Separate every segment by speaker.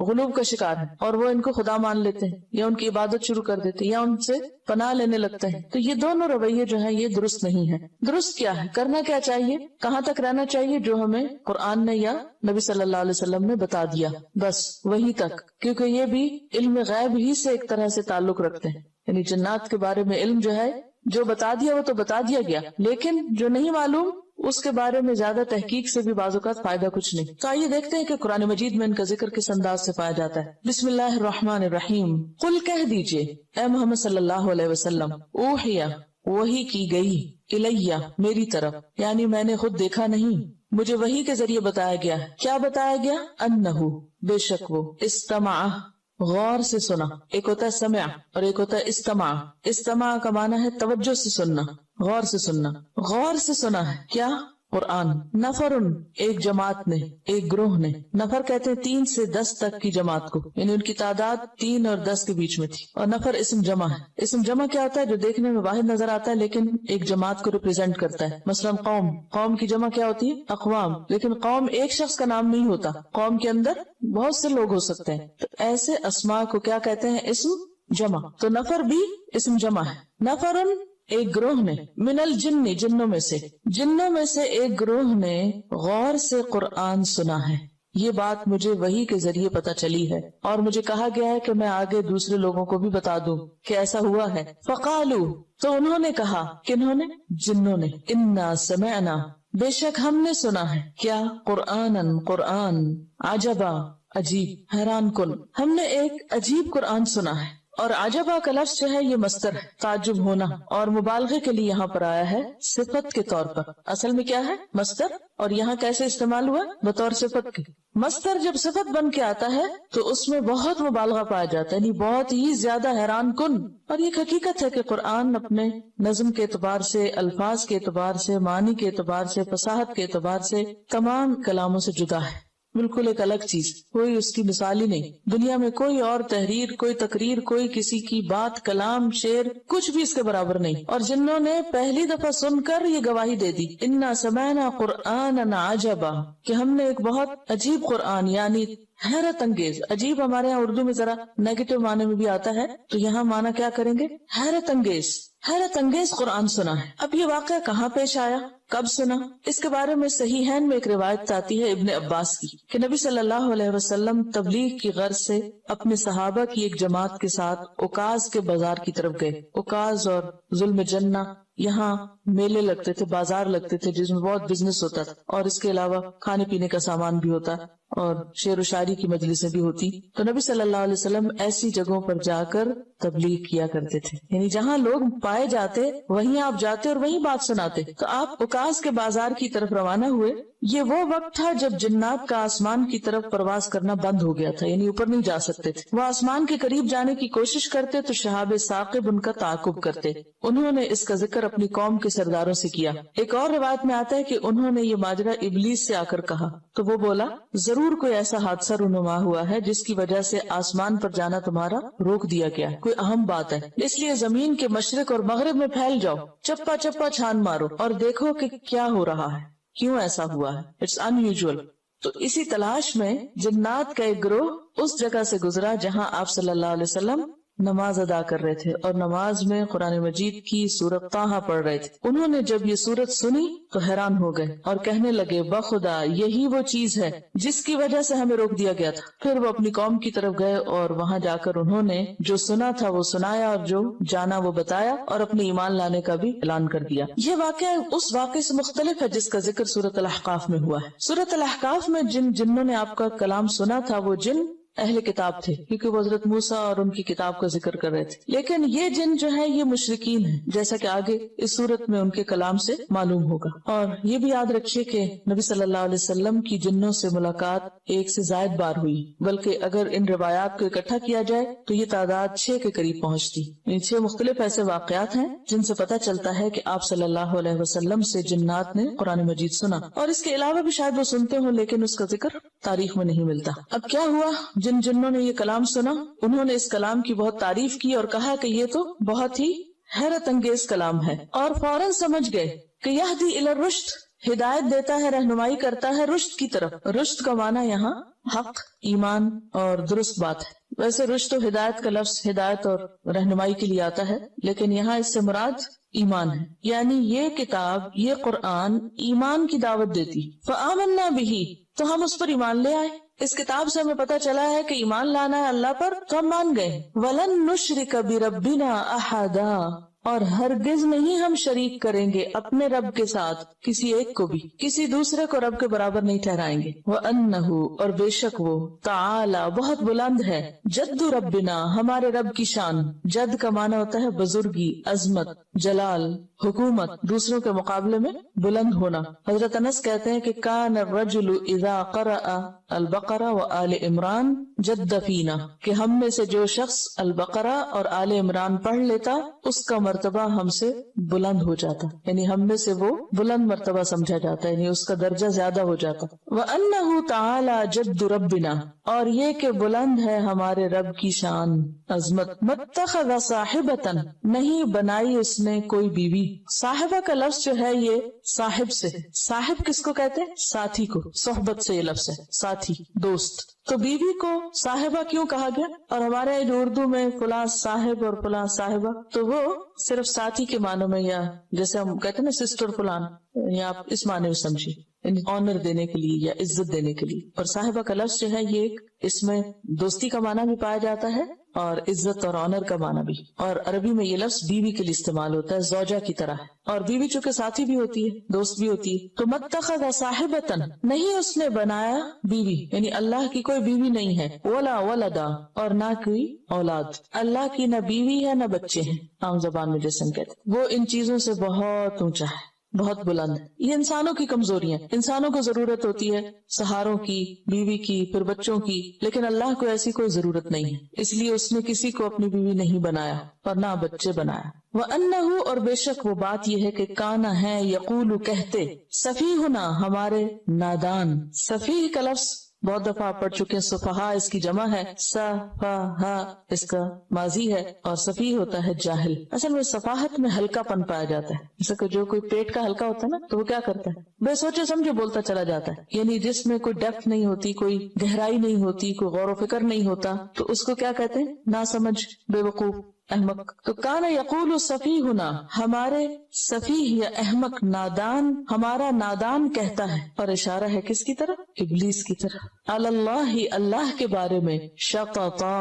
Speaker 1: غلوب کا شکار ہیں اور وہ ان کو خدا مان لیتے ہیں یا ان کی عبادت شروع کر دیتے ہیں یا ان سے پناہ لینے لگتے ہیں. تو یہ دونوں رویے جو ہیں یہ درست نہیں ہے. درست کیا ہے, کرنا کیا چاہیے, کہاں تک رہنا چاہیے جو ہمیں قرآن نے یا نبی صلی اللہ علیہ وسلم نے بتا دیا, بس وہی تک, کیونکہ یہ بھی علم غیب ہی سے ایک طرح سے تعلق رکھتے ہیں. یعنی جنات کے بارے میں علم جو ہے جو بتا دیا وہ تو بتا دیا گیا, لیکن جو نہیں معلوم اس کے بارے میں زیادہ تحقیق سے بھی بعض اوقات فائدہ کچھ نہیں. تو آئیے دیکھتے ہیں کہ قرآن مجید میں ان کا ذکر کس انداز سے پایا جاتا ہے. بسم اللہ الرحمن الرحیم. قل کہہ دیجئے اے محمد صلی اللہ علیہ وسلم, اوحیا وحی کی گئی, الیہ میری طرف, یعنی میں نے خود دیکھا نہیں, مجھے وحی کے ذریعے بتایا گیا. کیا بتایا گیا؟ انہو بے شک وہ, استمع غور سے سنا. ایک ہوتا ہے سمع اور ایک ہوتا ہے استماع. استماع کا معنی ہے توجہ سے سننا, غور سے سننا. غور سے سنا ہے کیا؟ قرآن. نفرن ایک جماعت نے, ایک گروہ نے. نفر کہتے ہیں 3 سے 10 تک کی جماعت کو, یعنی ان کی تعداد 3 اور 10 کے بیچ میں تھی. اور نفر اسم جمع ہے. اسم جمع کیا ہوتا ہے؟ جو دیکھنے میں واحد نظر آتا ہے لیکن ایک جماعت کو ریپرزینٹ کرتا ہے. مثلا قوم, قوم کی جمع کیا ہوتی ہے؟ اقوام. لیکن قوم ایک شخص کا نام نہیں ہوتا, قوم کے اندر بہت سے لوگ ہو سکتے ہیں. تو ایسے اسماء کو کیا کہتے ہیں؟ اسم جمع. تو نفر بھی اسم جمع ہے. نفرن ایک گروہ نے, من الجن جنوں میں سے, جنوں میں سے ایک گروہ نے غور سے قرآن سنا ہے. یہ بات مجھے وحی کے ذریعے پتا چلی ہے اور مجھے کہا گیا ہے کہ میں آگے دوسرے لوگوں کو بھی بتا دوں کہ ایسا ہوا ہے. فقالو تو انہوں نے کہا, کنہوں نے؟ جنوں نے. انا سمعنا بے شک ہم نے سنا ہے. کیا؟ قرآنن قرآن. عجبا عجیب, حیران کن. ہم نے ایک عجیب قرآن سنا ہے. اور عجبا کا لفظ جو ہے یہ مصدر ہے, تعجب ہونا, اور مبالغے کے لیے یہاں پر آیا ہے صفت کے طور پر. اصل میں کیا ہے؟ مصدر. اور یہاں کیسے استعمال ہوا؟ بطور صفت کے. مصدر جب صفت بن کے آتا ہے تو اس میں بہت مبالغہ پایا جاتا ہے, یعنی بہت ہی زیادہ حیران کن. اور یہ حقیقت ہے کہ قرآن اپنے نظم کے اعتبار سے, الفاظ کے اعتبار سے, معنی کے اعتبار سے, فصاحت کے اعتبار سے تمام کلاموں سے جدا ہے, بالکل ایک الگ چیز, کوئی اس کی مثال ہی نہیں. دنیا میں کوئی اور تحریر, کوئی تقریر, کوئی کسی کی بات, کلام, شعر, کچھ بھی اس کے برابر نہیں. اور جنہوں نے پہلی دفعہ سن کر یہ گواہی دے دی, انا سمعنا قرآنا عجبا, کہ ہم نے ایک بہت عجیب قرآن, یعنی حیرت انگیز. عجیب ہمارے یہاں اردو میں ذرا نیگیٹو معنی میں بھی آتا ہے, تو یہاں معنی کیا کریں گے؟ حیرت انگیز. حیرت انگیز قرآن سنا ہے. اب یہ واقعہ کہاں پیش آیا, کب سنا؟ اس کے بارے میں صحیحین میں ایک روایت آتی ہے ابن عباس کی کہ نبی صلی اللہ علیہ وسلم تبلیغ کی غرض سے اپنے صحابہ کی ایک جماعت کے ساتھ اوکاز کے بازار کی طرف گئے. اوکاز اور ظلم جنہ, یہاں میلے لگتے تھے, بازار لگتے تھے جس میں بہت بزنس ہوتا تھا, اور اس کے علاوہ کھانے پینے کا سامان بھی ہوتا اور شعر و شاعری کی مجلسیں بھی ہوتی. تو نبی صلی اللہ علیہ وسلم ایسی جگہوں پر جا کر تبلیغ کیا کرتے تھے, یعنی جہاں لوگ پائے جاتے وہیں آپ جاتے اور وہیں بات سناتے. تو آپ اوکاز کے بازار کی طرف روانہ ہوئے. یہ وہ وقت تھا جب جنات کا آسمان کی طرف پرواز کرنا بند ہو گیا تھا, یعنی اوپر نہیں جا سکتے تھے. وہ آسمان کے قریب جانے کی کوشش کرتے تو شہاب ثاقب ان کا تعاقب کرتے. انہوں نے اس کا ذکر اپنی قوم کے سرداروں سے کیا. ایک اور روایت میں آتا ہے کہ انہوں نے یہ ماجرا ابلیس سے آ کر کہا, تو وہ بولا ضرور کوئی ایسا حادثہ رونما ہوا ہے جس کی وجہ سے آسمان پر جانا تمہارا روک دیا گیا ہے, کوئی اہم بات ہے, اس لیے زمین کے مشرق اور مغرب میں پھیل جاؤ, چپا چپا چھان مارو اور دیکھو کہ کیا ہو رہا ہے, کیوں ایسا ہوا ہے, اٹس ان یوزول. تو اسی تلاش میں جنات کا ایک گروہ اس جگہ سے گزرا جہاں آپ صلی اللہ علیہ وسلم نماز ادا کر رہے تھے اور نماز میں قرآن مجید کی سورت طٰہٰ پڑھ رہے تھے. انہوں نے جب یہ سورت سنی تو حیران ہو گئے اور کہنے لگے, بخدا یہی وہ چیز ہے جس کی وجہ سے ہمیں روک دیا گیا تھا. پھر وہ اپنی قوم کی طرف گئے اور وہاں جا کر انہوں نے جو سنا تھا وہ سنایا اور جو جانا وہ بتایا اور اپنے ایمان لانے کا بھی اعلان کر دیا. یہ واقعہ اس واقعے سے مختلف ہے جس کا ذکر سورۃ الاحقاف میں ہوا ہے. سورۃ الاحقاف میں جنوں نے آپ کا کلام سنا تھا وہ جن اہل کتاب تھے, کیونکہ وہ حضرت موسیٰ اور ان کی کتاب کا ذکر کر رہے تھے. لیکن یہ جن جو ہے یہ مشرکین ہیں, جیسا کہ آگے اس صورت میں ان کے کلام سے معلوم ہوگا. اور یہ بھی یاد رکھیے کہ نبی صلی اللہ علیہ وسلم کی جنوں سے ملاقات 1 سے زائد بار ہوئی, بلکہ اگر ان روایات کو اکٹھا کیا جائے تو یہ تعداد 6 کے قریب پہنچتی. 6 مختلف ایسے واقعات ہیں جن سے پتہ چلتا ہے کہ آپ صلی اللہ علیہ وسلم سے جنات نے قرآن مجید سنا, اور اس کے علاوہ بھی شاید وہ سنتے ہوں لیکن اس کا ذکر تاریخ میں نہیں ملتا. اب کیا ہوا, جنوں نے یہ کلام سنا انہوں نے اس کلام کی بہت تعریف کی اور کہا کہ یہ تو بہت ہی حیرت انگیز کلام ہے, اور فوراً سمجھ گئے کہ یہدی الی الرشد, ہدایت دیتا ہے، رہنمائی کرتا ہے رشد کی طرف. رشد کا معنی یہاں حق، ایمان اور درست بات ہے. ویسے رشد و ہدایت کا لفظ ہدایت اور رہنمائی کے لیے آتا ہے، لیکن یہاں اس سے مراد ایمان ہے. یعنی یہ کتاب، یہ قرآن ایمان کی دعوت دیتی. فآمنا بہ، تو ہم اس پر ایمان لے آئے. اس کتاب سے ہمیں پتہ چلا ہے کہ ایمان لانا ہے اللہ پر، تو ہم مان گئے. وَلَن نُشْرِكَ بِرَبِّنَا أَحَدًا، اور ہرگز نہیں ہم شریک کریں گے اپنے رب کے ساتھ کسی ایک کو بھی، کسی دوسرے کو رب کے برابر نہیں ٹھہرائیں گے. وَأَنَّهُ، اور بے شک وہ، تعالی بہت بلند ہے، جد ربنا، ہمارے رب کی شان. جد کا معنی ہوتا ہے بزرگی، عظمت، جلال، حکومت، دوسروں کے مقابلے میں بلند ہونا. حضرت انس کہتے ہیں کہ کان الرجل اذا قرأ البقرہ وآل عمران جد فینا، کہ ہم میں سے جو شخص البقرہ اور آل عمران پڑھ لیتا اس کا مرتبہ ہم سے بلند ہو جاتا، یعنی ہم میں سے وہ بلند مرتبہ سمجھا جاتا ہے، یعنی اس کا درجہ زیادہ ہو جاتا. وَأَنَّهُ تَعَالَى جَدُّ رَبِّنَا، اور یہ کہ بلند ہے ہمارے رب کی شان، عظمت. مَتَّخَذَ صَاحِبَةً، نہیں بنائی اس نے کوئی بیوی. صاحبہ کا لفظ جو ہے یہ صاحب سے ہے. صاحب کس کو کہتے ہیں؟ ساتھی کو. صحبت سے یہ لفظ ہے، ساتھی، دوست. تو بیوی کو صاحبہ کیوں کہا گیا؟ اور ہمارے اردو میں فلاں صاحب اور فلاں صاحبہ، تو وہ صرف ساتھی کے معنوں میں، یا جیسے ہم کہتے ہیں نا سسٹر فلان، یا آپ اس معنی میں سمجھیے، یعنی آنر دینے کے لیے یا عزت دینے کے لیے. اور صاحبہ کا لفظ جو ہے یہ اس میں دوستی کا معنی بھی پایا جاتا ہے اور عزت اور آنر کا معنی بھی. اور عربی میں یہ لفظ بیوی کے لیے استعمال ہوتا ہے، زوجہ کی طرح ہے. اور بیوی چونکہ ساتھی بھی ہوتی ہے، دوست بھی ہوتی ہے. تو متخذ صاحبۃ، نہیں اس نے بنایا بیوی، یعنی اللہ کی کوئی بیوی نہیں ہے. ولا ولدا، اور نہ کوئی اولاد. اللہ کی نہ بیوی ہے نہ بچے ہیں، عام زبان میں جیسے ہم کہتے ہیں. وہ ان چیزوں سے بہت اونچا ہے، بہت بلند ہے. یہ انسانوں کی کمزوریاں، انسانوں کو ضرورت ہوتی ہے سہاروں کی، بیوی کی، پھر بچوں کی، لیکن اللہ کو ایسی کوئی ضرورت نہیں ہے. اس لیے اس نے کسی کو اپنی بیوی نہیں بنایا اور نہ بچے بنایا. وَأَنَّهُ، اور بے شک وہ بات یہ ہے کہ کانا ہے، یقول کہتے، سفیہنا، ہمارے نادان. سفیہ کا لفظ بہت دفعہ آپ پڑھ چکے ہیں، سفہا اس کی جمع ہے، سفہا اس کا ماضی ہے، اور سفیہ ہوتا ہے جاہل. اصل میں سفاہت میں ہلکا پن پایا جاتا ہے. جیسے کہ جو کوئی پیٹ کا ہلکا ہوتا ہے نا، تو وہ کیا کرتا ہے؟ بے سوچے سمجھے بولتا چلا جاتا ہے، یعنی جس میں کوئی ڈیپتھ نہیں ہوتی، کوئی گہرائی نہیں ہوتی، کوئی غور و فکر نہیں ہوتا، تو اس کو کیا کہتے ہیں؟ ناسمجھ، بے وقوف، احمق. تو کانا یقول سفیہنا، ہمارے سفیہ یا احمق، نادان، ہمارا نادان کہتا ہے. اور اشارہ ہے کس کی طرف؟ ابلیس کی طرف. اللہ، اللہ کے بارے میں، شططا،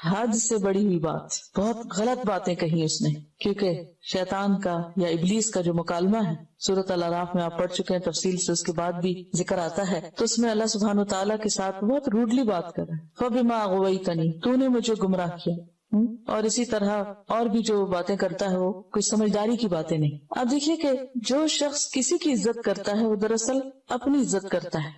Speaker 1: حد سے بڑی ہوئی بات، بہت غلط باتیں کہی اس نے. کیونکہ شیطان کا یا ابلیس کا جو مکالمہ ہے سورۃ الاعراف میں آپ پڑھ چکے ہیں تفصیل سے، اس کے بعد بھی ذکر آتا ہے. تو اس میں اللہ سبحانہ و تعالیٰ کے ساتھ بہت روڈلی بات کر رہا ہے. فَبِمَا أَغْوَيْتَنِي، تو نے مجھے گمراہ کیا. اور اسی طرح اور بھی جو باتیں کرتا ہے وہ کوئی سمجھداری کی باتیں نہیں. اب دیکھیے کہ جو شخص کسی کی عزت کرتا ہے وہ دراصل اپنی عزت کرتا ہے.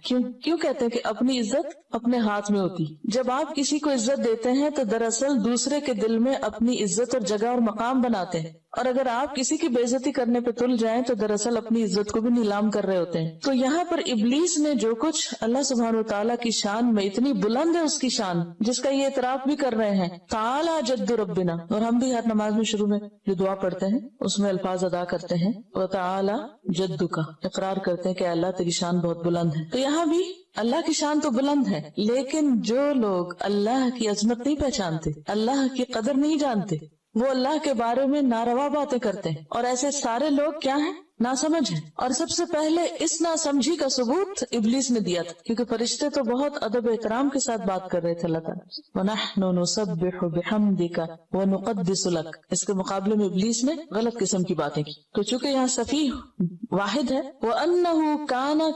Speaker 1: کیوں کہتے ہیں کہ اپنی عزت اپنے ہاتھ میں ہوتی؟ جب آپ کسی کو عزت دیتے ہیں تو دراصل دوسرے کے دل میں اپنی عزت اور جگہ اور مقام بناتے ہیں. اور اگر آپ کسی کی بے عزتی کرنے پہ تل جائیں تو دراصل اپنی عزت کو بھی نیلام کر رہے ہوتے ہیں. تو یہاں پر ابلیس نے جو کچھ اللہ سبحانہ و تعالیٰ کی شان میں، اتنی بلند ہے اس کی شان جس کا یہ اعتراف بھی کر رہے ہیں، تعالی جد ربنا. اور ہم بھی ہر نماز میں شروع میں جو دعا پڑھتے ہیں اس میں الفاظ ادا کرتے ہیں، وتعالی جد کا، اقرار کرتے ہیں کہ اللہ تیری شان بہت بلند ہے. تو یہاں بھی اللہ کی شان تو بلند ہے، لیکن جو لوگ اللہ کی عظمت نہیں پہچانتے، اللہ کی قدر نہیں جانتے، وہ اللہ کے بارے میں ناروا باتیں کرتے ہیں. اور ایسے سارے لوگ کیا ہیں؟ ناسمجھ ہیں. اور سب سے پہلے اس ناسمجھی کا ثبوت ابلیس نے دیا تھا، کیونکہ فرشتے تو بہت ادب احترام کے ساتھ بات کر رہے تھے اللہ تعالیٰ. وَنَحْنُ نُسَبِّحُ بِحَمْدِكَ وَنُقَدِّسُ لَكَ، اس کے مقابلے میں ابلیس نے غلط قسم کی باتیں کی. تو چونکہ یہاں صفیح واحد ہے، وَأَنَّهُ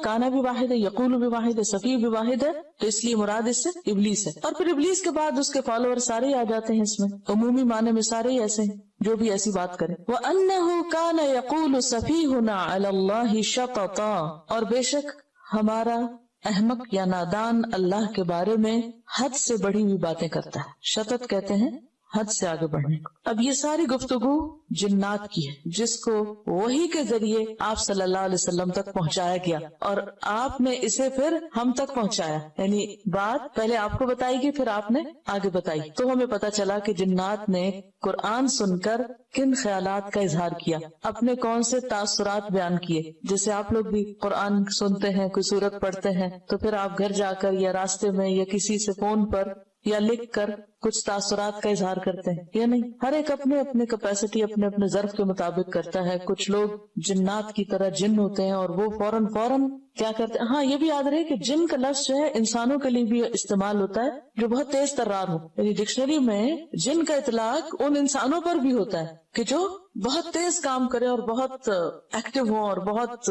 Speaker 1: كَانَ بھی واحد ہے، یقول بھی واحد ہے، صفیح بھی واحد ہے، تو اس لیے مراد اس سے ابلیس ہے. اور پھر ابلیس کے بعد اس کے فالوور سارے آ جاتے ہیں. اس میں عمومی معنی میں سارے ہی ایسے ہیں جو بھی ایسی بات کرے. وَأَنَّهُ كَانَ يَقُولُ سَفِيهُنَا عَلَى اللَّهِ شَطَطًا، اور بے شک ہمارا احمق یا نادان اللہ کے بارے میں حد سے بڑی ہوئی باتیں کرتا ہے. شطط کہتے ہیں حد سے آگے بڑھنے کو۔ اب یہ ساری گفتگو جنات کی ہے، جس کو وحی کے ذریعے آپ صلی اللہ علیہ وسلم تک پہنچایا گیا، اور آپ نے اسے پھر ہم تک پہنچایا، یعنی بات پہلے آپ کو بتائی گئی، پھر آپ نے آگے بتائی۔ تو ہمیں پتا چلا کہ جنات نے قرآن سن کر کن خیالات کا اظہار کیا، اپنے کون سے تاثرات بیان کیے۔ جیسے آپ لوگ بھی قرآن سنتے ہیں، کوئی سورت پڑھتے ہیں، تو پھر آپ گھر جا کر یا راستے میں یا کسی سے فون پر یا لکھ کر کچھ تاثرات کا اظہار کرتے ہیں یا نہیں؟ ہر ایک اپنے اپنے کیپیسٹی، اپنے اپنے ظرف کے مطابق کرتا ہے۔ کچھ لوگ جنات کی طرح جن ہوتے ہیں اور وہ فوراً کیا کرتے ہیں۔ ہاں، یہ بھی یاد رہے کہ جن کا لفظ جو ہے انسانوں کے لیے بھی استعمال ہوتا ہے جو بہت تیز ترار ہو، یعنی ڈکشنری میں جن کا اطلاق ان انسانوں پر بھی ہوتا ہے کہ جو بہت تیز کام کرے اور بہت ایکٹیو ہوں اور بہت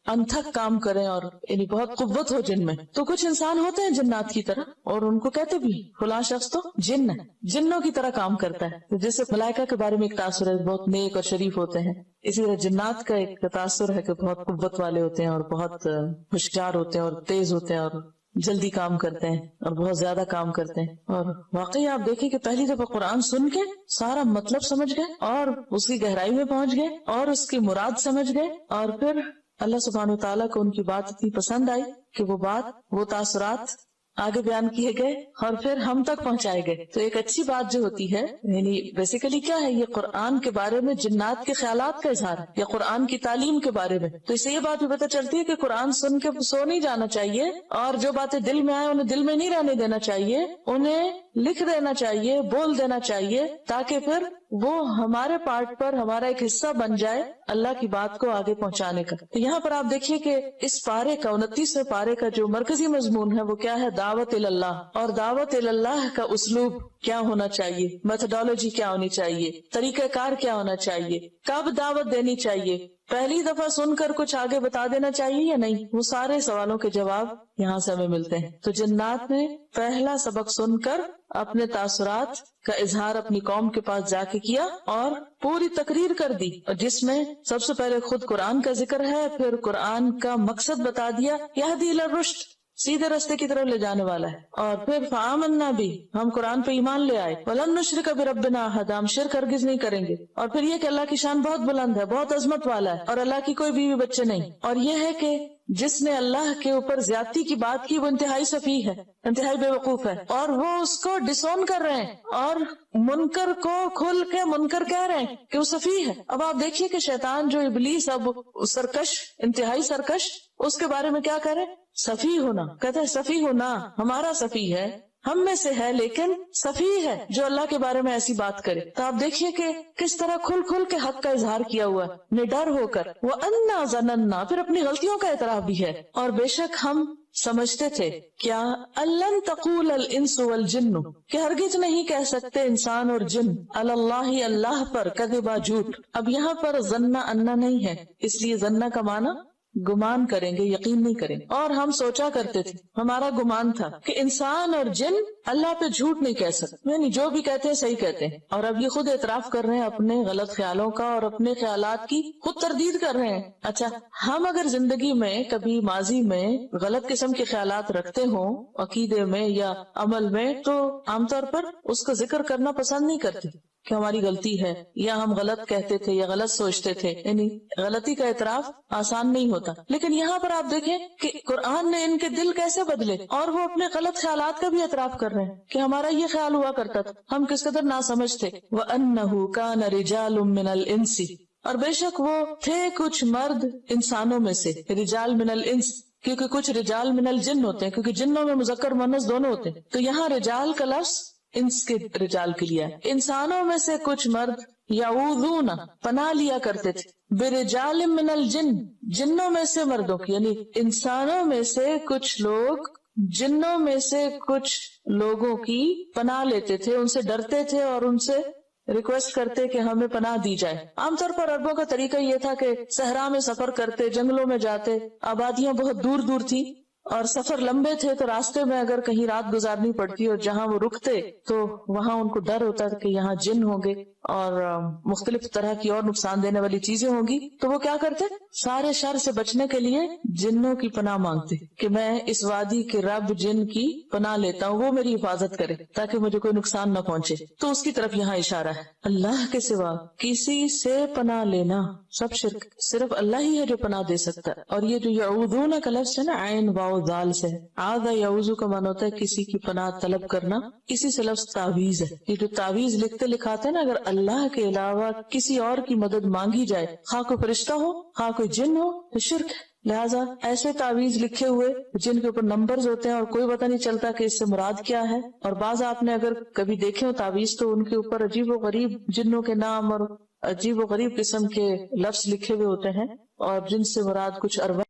Speaker 1: انتھک کام کریں، اور یعنی بہت قوت ہو جن میں۔ تو کچھ انسان ہوتے ہیں جنات کی طرح، اور ان کو کہتے بھی فلاں شخص تو جن ہے، جنوں کی طرح کام کرتا ہے۔ جیسے ملائکہ کے بارے میں ایک تاثر ہے، بہت نیک اور شریف ہوتے ہیں، اسی طرح جنات کا ایک تاثر ہے کہ بہت قوت والے ہوتے ہیں اور بہت ہوشیار ہوتے ہیں اور تیز ہوتے ہیں اور جلدی کام کرتے ہیں اور بہت زیادہ کام کرتے ہیں۔ اور واقعی آپ دیکھیں کہ پہلی دفعہ قرآن سن کے سارا مطلب سمجھ گئے اور اس کی گہرائی میں پہنچ گئے اور اس کی مراد سمجھ گئے، اور پھر اللہ سبحانہ وتعالیٰ کو ان کی بات اتنی پسند آئی کہ وہ بات، وہ تاثرات آگے بیان کیے گئے اور پھر ہم تک پہنچائے گئے۔ تو ایک اچھی بات جو ہوتی ہے، یعنی بیسیکلی کیا ہے، یہ قرآن کے بارے میں جنات کے خیالات کا اظہار ہے یا قرآن کی تعلیم کے بارے میں۔ تو اس سے یہ بات بھی پتہ چلتی ہے کہ قرآن سن کے سو نہیں جانا چاہیے، اور جو باتیں دل میں آئے انہیں دل میں نہیں رہنے دینا چاہیے، انہیں لکھ دینا چاہیے، بول دینا چاہیے، تاکہ پھر وہ ہمارے پارٹ پر ہمارا ایک حصہ بن جائے اللہ کی بات کو آگے پہنچانے کا۔ تو یہاں پر آپ دیکھیے کہ اس پارے کا 29ویں پارے کا جو مرکزی مضمون ہے وہ کیا ہے؟ دعوت اللہ، اور دعوت اللہ کا اسلوب کیا ہونا چاہیے، میتھڈالوجی کیا ہونی چاہیے، طریقہ کار کیا ہونا چاہیے، کب دعوت دینی چاہیے، پہلی دفعہ سن کر کچھ آگے بتا دینا چاہیے یا نہیں، وہ سارے سوالوں کے جواب یہاں سے ہمیں ملتے ہیں۔ تو جنات نے پہلا سبق سن کر اپنے تاثرات کا اظہار اپنی قوم کے پاس جا کے کیا اور پوری تقریر کر دی، اور جس میں سب سے پہلے خود قرآن کا ذکر ہے، پھر قرآن کا مقصد بتا دیا، یہدی الی الرشد، سیدھے راستے کی طرف لے جانے والا ہے، اور پھر فآمنا بھی، ہم قرآن پہ ایمان لے آئے، ولن نشرک بربنا احد، ہم شرک ہرگز نہیں کریں گے، اور پھر یہ کہ اللہ کی شان بہت بلند ہے، بہت عظمت والا ہے، اور اللہ کی کوئی بیوی بچے نہیں، اور یہ ہے کہ جس نے اللہ کے اوپر زیادتی کی بات کی وہ انتہائی سفیہ ہے، انتہائی بے وقوف ہے، اور وہ اس کو ڈسون کر رہے ہیں اور منکر کو کھل کے منکر کہہ رہے ہیں کہ وہ سفیہ ہے۔ اب آپ دیکھیے کہ شیطان جو ابلیس اب سرکش، انتہائی سرکش، اس کے بارے میں کیا کرے؟ سفیہ ہونا، کہتے ہیں سفیہ ہونا، ہمارا سفیہ ہے، ہم میں سے ہے لیکن سفیہ ہے جو اللہ کے بارے میں ایسی بات کرے۔ تو آپ دیکھیے کہ کس طرح کھل کھل کے حق کا اظہار کیا ہوا ہے، نڈر ہو کر، وَأَنَّا ظَنَنَّا، پھر اپنی غلطیوں کا اعتراف بھی ہے، اور بے شک ہم سمجھتے تھے کیا أَلَّن تَقُولَ الْإِنسُ وَالْجِنُّ، کہ ہرگز نہیں کہہ سکتے انسان اور جن، علی اللہ، اللہ پر، کذبا، جھوٹ۔ اب یہاں پر ظنّا انا نہیں ہے، اس لیے ظنّا کا معنی گمان کریں گے، یقین نہیں کریں گے، اور ہم سوچا کرتے تھے، ہمارا گمان تھا کہ انسان اور جن اللہ پہ جھوٹ نہیں کہہ سکتے، یعنی جو بھی کہتے ہیں صحیح کہتے ہیں، اور اب یہ خود اعتراف کر رہے ہیں اپنے غلط خیالوں کا اور اپنے خیالات کی خود تردید کر رہے ہیں۔ اچھا، ہم اگر زندگی میں کبھی ماضی میں غلط قسم کے خیالات رکھتے ہوں عقیدے میں یا عمل میں، تو عام طور پر اس کا ذکر کرنا پسند نہیں کرتے کہ ہماری غلطی ہے یا ہم غلط کہتے تھے یا غلط سوچتے تھے، یعنی غلطی کا اعتراف آسان نہیں ہوتا۔ لیکن یہاں پر آپ دیکھیں کہ قرآن نے ان کے دل کیسے بدلے، اور وہ اپنے غلط خیالات کا بھی اعتراف کر رہے ہیں کہ ہمارا یہ خیال ہوا کرتا تھا، ہم کس قدر ناسمجھ تھے۔ وَأَنَّهُ كَانَ رِجَالٌ مِّنَ الْإِنسِ، اور بے شک وہ تھے کچھ مرد انسانوں میں سے، رجال من الانس، کیونکہ کچھ رجال من الجن ہوتے ہیں، کیونکہ جنوں میں مذکر مؤنث دونوں ہوتے ہیں، تو یہاں رجال کا لفظ انس کے رجال کے لیے ہے۔ انسانوں میں سے کچھ مرد یعوذون، پناہ لیا کرتے تھے، برجال من الجن، جنوں میں سے مردوں کی، یعنی انسانوں میں سے کچھ لوگ جنوں میں سے کچھ لوگوں کی پناہ لیتے تھے، ان سے ڈرتے تھے اور ان سے ریکویسٹ کرتے کہ ہمیں پناہ دی جائے۔ عام طور پر عربوں کا طریقہ یہ تھا کہ صحرا میں سفر کرتے، جنگلوں میں جاتے، آبادیاں بہت دور دور تھی اور سفر لمبے تھے، تو راستے میں اگر کہیں رات گزارنی پڑتی اور جہاں وہ رکتے تو وہاں ان کو ڈر ہوتا کہ یہاں جن ہوں گے اور مختلف طرح کی اور نقصان دینے والی چیزیں ہوں گی، تو وہ کیا کرتے؟ سارے شر سے بچنے کے لیے جنوں کی پناہ مانگتے کہ میں اس وادی کے رب جن کی پناہ لیتا ہوں، وہ میری حفاظت کرے تاکہ مجھے کوئی نقصان نہ پہنچے۔ تو اس کی طرف یہاں اشارہ ہے۔ اللہ کے سوا کسی سے پناہ لینا سب شرک، صرف اللہ ہی ہے جو پناہ دے سکتا ہے۔ اور یہ جو یعوذون کا لفظ ہے نا، عین واو ذال سے، عاذ یعوذ کا معنی ہوتا ہے کسی کی پناہ طلب کرنا، اسی سے لفظ تعویذ ہے۔ یہ جو تعویذ لکھتے لکھاتے ہیں نا، اگر اللہ کے علاوہ کسی اور کی مدد مانگی جائے، خواہ کوئی فرشتہ ہو خواہ کوئی جن ہو، تو شرک ہے۔ لہٰذا ایسے تعویذ لکھے ہوئے جن کے اوپر نمبرز ہوتے ہیں اور کوئی پتہ نہیں چلتا کہ اس سے مراد کیا ہے، اور بعض آپ نے اگر کبھی دیکھے ہو تعویذ تو ان کے اوپر عجیب و غریب جنوں کے نام اور عجیب و غریب قسم کے لفظ لکھے ہوئے ہوتے ہیں، اور جن سے مراد کچھ ارواح